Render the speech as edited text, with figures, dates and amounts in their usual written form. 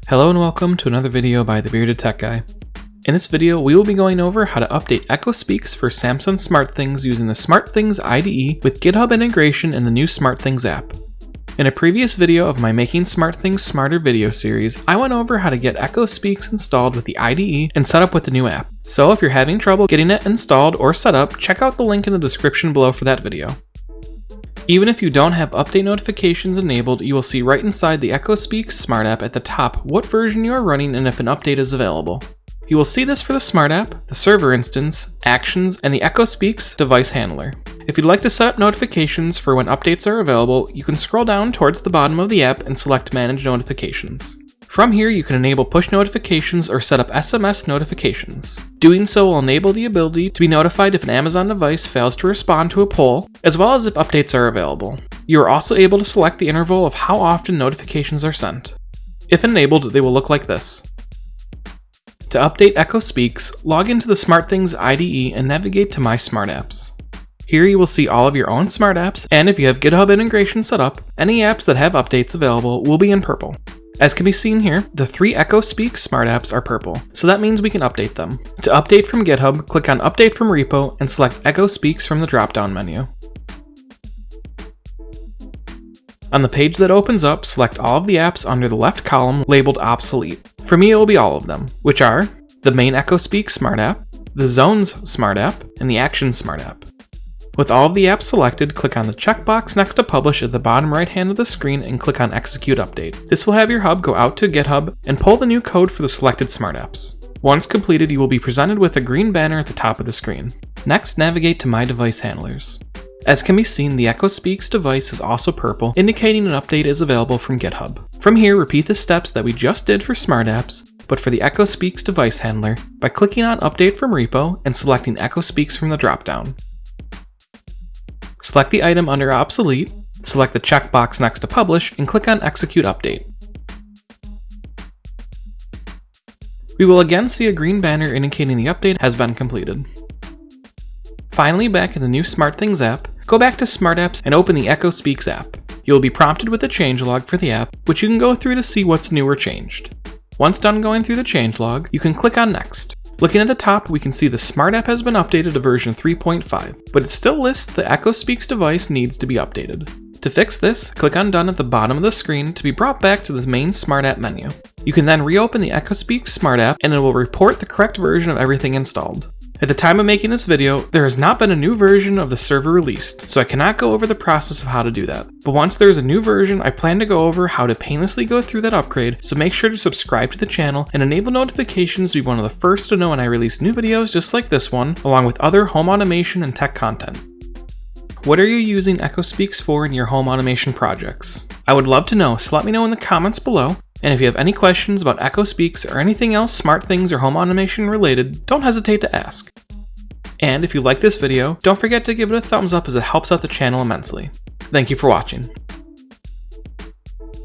Hello and welcome to another video by the Bearded Tech Guy. In this video, we will be going over how to update Echo Speaks for Samsung SmartThings using the SmartThings IDE with GitHub Integration in the new SmartThings app. In a previous video of my Making SmartThings Smarter video series, I went over how to get Echo Speaks installed with the IDE and set up with the new app. So if you're having trouble getting it installed or set up, check out the link in the description below for that video. Even if you don't have update notifications enabled, you will see right inside the Echo Speaks Smart app at the top what version you are running and if an update is available. You will see this for the Smart app, the server instance, actions, and the Echo Speaks device handler. If you'd like to set up notifications for when updates are available, you can scroll down towards the bottom of the app and select Manage Notifications. From here, you can enable push notifications or set up SMS notifications. Doing so will enable the ability to be notified if an Amazon device fails to respond to a poll, as well as if updates are available. You are also able to select the interval of how often notifications are sent. If enabled, they will look like this. To update Echo Speaks, log into the SmartThings IDE and navigate to My Smart Apps. Here you will see all of your own smart apps, and if you have GitHub integration set up, any apps that have updates available will be in purple. As can be seen here, the 3 Echo Speaks smart apps are purple, so that means we can update them. To update from GitHub, click on Update from Repo and select Echo Speaks from the drop-down menu. On the page that opens up, select all of the apps under the left column labeled Obsolete. For me, it will be all of them, which are the main Echo Speaks smart app, the Zones smart app, and the Actions smart app. With all of the apps selected, click on the checkbox next to Publish at the bottom right hand of the screen and click on Execute Update. This will have your hub go out to GitHub and pull the new code for the selected smart apps. Once completed, you will be presented with a green banner at the top of the screen. Next, navigate to My Device Handlers. As can be seen, the Echo Speaks device is also purple, indicating an update is available from GitHub. From here, repeat the steps that we just did for smart apps, but for the Echo Speaks device handler, by clicking on Update from Repo and selecting Echo Speaks from the dropdown. Select the item under Obsolete, select the checkbox next to Publish, and click on Execute Update. We will again see a green banner indicating the update has been completed. Finally, back in the new SmartThings app, go back to Smart Apps and open the Echo Speaks app. You will be prompted with a changelog for the app, which you can go through to see what's new or changed. Once done going through the changelog, you can click on Next. Looking at the top, we can see the Smart app has been updated to version 3.5, but it still lists the Echo Speaks device needs to be updated. To fix this, click on Done at the bottom of the screen to be brought back to the main Smart app menu. You can then reopen the Echo Speaks Smart app and it will report the correct version of everything installed. At the time of making this video, there has not been a new version of the server released, so I cannot go over the process of how to do that. But once there is a new version, I plan to go over how to painlessly go through that upgrade, so make sure to subscribe to the channel and enable notifications to be one of the first to know when I release new videos just like this one, along with other home automation and tech content. What are you using Echo Speaks for in your home automation projects? I would love to know, so let me know in the comments below. And if you have any questions about Echo Speaks or anything else SmartThings or home automation related, don't hesitate to ask. And if you like this video, don't forget to give it a thumbs up as it helps out the channel immensely. Thank you for watching.